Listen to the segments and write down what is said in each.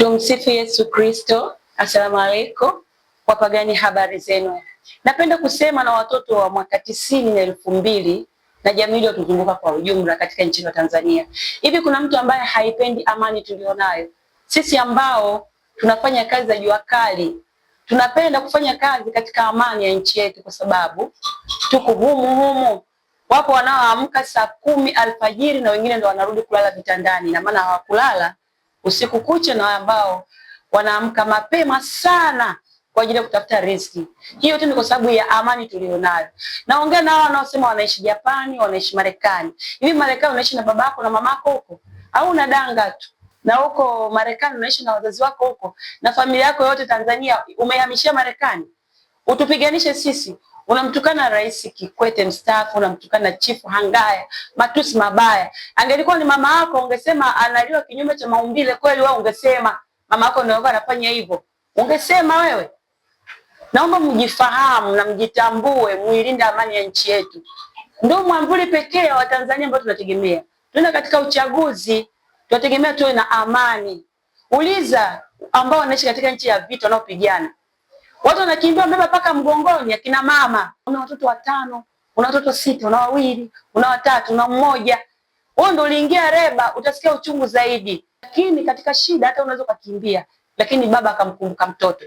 Tumsifu Yesu Kristo. Asalamu alaikum. Wapagani, habari zenu? Napenda kusema na watoto wa mwaka 90 na 2000 na jamii iliyotuzunguka kwa ujumla katika nchi ya Tanzania. Hivi kuna mtu ambaye haipendi amani tulionayo? Sisi ambao tunafanya kazi za jua kali, tunapenda kufanya kazi katika amani ya nchi yetu kwa sababu tuko humu. Wapo wanaoamka saa 10 alfajiri na wengine ndio wanarudi kulala vitandani, na maana hawakulala usiku kucha, na ambao wanaamka mapema sana kwa ajili ya kutafuta riziki. Hiyo tu ni kwa sababu ya amani tulionayo. Naongea na wao wanaosema wanaishi Japani, wanaishi Marekani. Hivi Marekani unaishi na babako na mamako huko? Au unadanga tu? Na huko Marekani unaishi na wazazi wako huko? Na familia yako yote Tanzania umehamishia Marekani? Utupiganishe sisi. Unamtukana Rais Kikwete mstaafu, unamtukana Chief Hangaya, matusi mabaya. Angelikuwa ni mama yako ungesema analiwa kinyume cha maumbile, kweli wewe ungesema mama yako ndio anafanya hivyo. Ungesema wewe. Naomba mjifahamu na mjitambue, muilinde amani ya nchi yetu. Ndio mwamvuli pekee wa Tanzania ambao tunategemea. Tuna katika uchaguzi, tunategemea tuwe na amani. Uliza ambao wanaishi katika nchi ya vita wanaopigana. Watu wanakimbia mbeba paka mgongoni, akina mama. Una watoto 5, una watoto 6, una 2, una 3, una 1. Wewe ndio uliingia reba, utasikia uchungu zaidi. Lakini katika shida hata unaweza kukimbia, lakini baba akamkumbuka mtoto.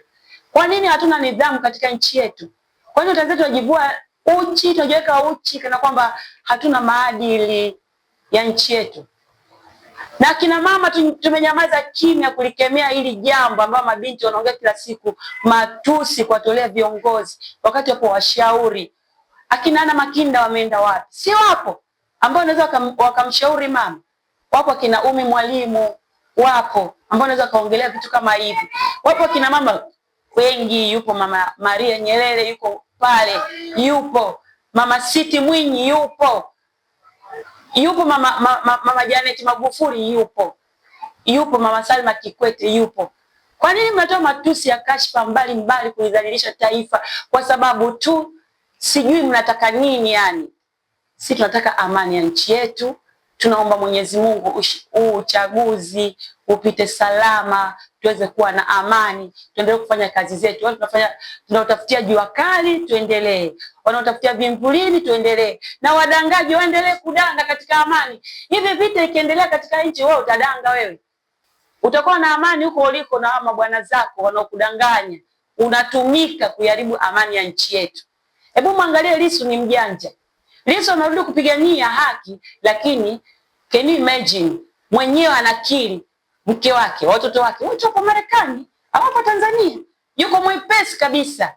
Kwa nini hatuna nidhamu katika nchi yetu? Kwa nini Tanzania tunajivua uchi, tunajiweka uchi kana kwamba hatuna maadili ya nchi yetu? Na kina mama tumenyamaza kimya kulikemea hili jambo ambalo mabinti wanaongea kila siku, matusi kuwatolea viongozi wakati wapo washauri. Akina Ana Makinda wameenda wapi? Si wapo ambao wanaweza wakamshauri mama. Wapo akina Umi Mwalimu, wapo ambao wanaweza kaongelea vitu kama hivi. Wapo kina mama wengi, yupo mama Maria Nyerere yuko pale, yupo mama Siti Mwinyi yupo mama Janet Magufuli yupo mama Salma Kikwete yupo. Kwa nini mnatoa matusi ya kashfa mbali kulidhalilisha taifa kwa sababu tu sijui mnataka nini yani? Sisi tunataka amani ya nchi yetu. Tunaomba Mwenyezi Mungu uchaguzi upite salama, tuweze kuwa na amani, tuendelee kufanya kazi zetu. Watu tunautafutia jua kali, tuendelee. Wanaotafutia vimvulini, tuendelee. Na wadangaji waendelee kudanga katika amani. Hivi vita ikiendelea katika nchi, wewe utadanga wewe? Utakuwa na amani huko uliko na mabwana zako wanaokudanganya? Unatumika kuharibu amani ya nchi yetu. Hebu muangalie Lissu, ni mjanja. Lissu anarudi kupigania haki, lakini can you imagine mwenyewe anakiri mke wake, watoto wake wote wako Marekani, hawapo Tanzania. Yuko mwepesi kabisa.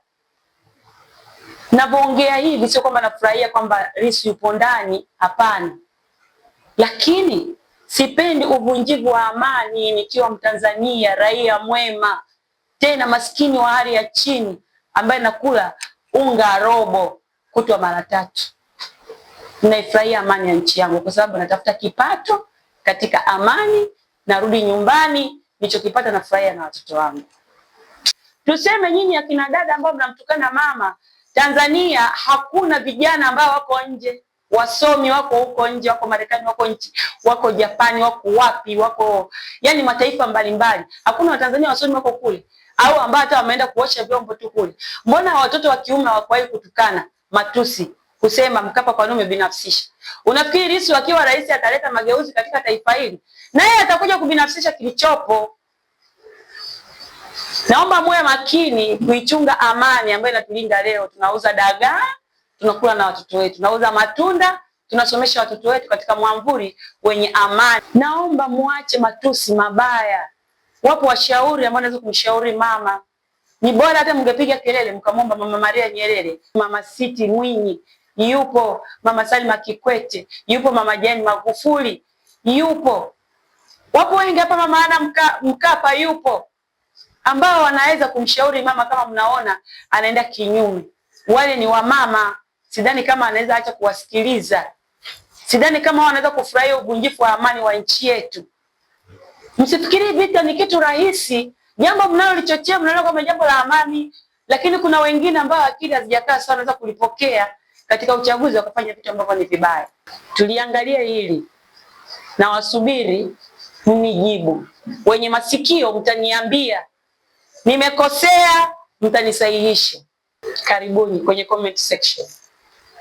Ninapoongea hivi sio kwamba nafurahia kwamba Lissu yupo ndani, hapana. Lakini sipendi uvunjivu wa amani nikiwa Mtanzania, raia mwema, tena maskini wa hali ya chini ambaye nakula unga robo kutwa mara 3. Ninaifurahia amani ya nchi yangu kwa sababu natafuta kipato katika amani, narudi nyumbani nilichokipata nafurahia na watoto wangu. Tuseme nyinyi akina dada ambao mnamtukana mama, Tanzania hakuna vijana ambao wako nje, wasomi wako huko nje, wako Marekani, wako nchi, wako Japani, wako wapi, wako yani mataifa mbalimbali. Hakuna Watanzania wasomi wako kule, au ambao hata wameenda kuosha vyombo tu kule. Mbona watoto wa kiume hawakuwahi kutukana, matusi, kusema Mkapa kwa nini binafsisha? Unafikiri Lissu akiwa rais ataleta mageuzi katika taifa hili? Na yeye atakuja kubinafsisha kilichopo. Naomba muwe makini kuichunga amani ambayo inatulinda leo. Tunauza dagaa, tunakula na watoto wetu. Tunauza matunda, tunasomesha watoto wetu katika mwamvuli wenye amani. Naomba muache matusi mabaya. Wapo washauri ambao wanaweza kumshauri mama. Ni bora hata mngepiga kelele mkamwomba mama Maria Nyerere, mama Siti Mwinyi yupo, mama Salma Kikwete yupo, mama Jane Magufuli yupo. Wapo wengi hapa, mama Ana Mkapa yupo, ambao wanaweza kumshauri mama kama mnaona anaenda kinyume. Wale ni wamama, sidhani kama anaweza acha kuwasikiliza. Sidhani kama wanaweza kufurahia uvunjifu wa amani wa nchi yetu. Msifikiri vita ni kitu rahisi. Jambo mnalolichochea mnaona kama jambo la amani, lakini kuna wengine ambao akili hazijakaa sawa wanaweza kulipokea katika uchaguzi wakafanya vitu ambavyo ni vibaya. Tuliangalia hili na wasubiri mnijibu. Wenye masikio mtaniambia nimekosea, mtanisahihisha. Karibuni kwenye comment section.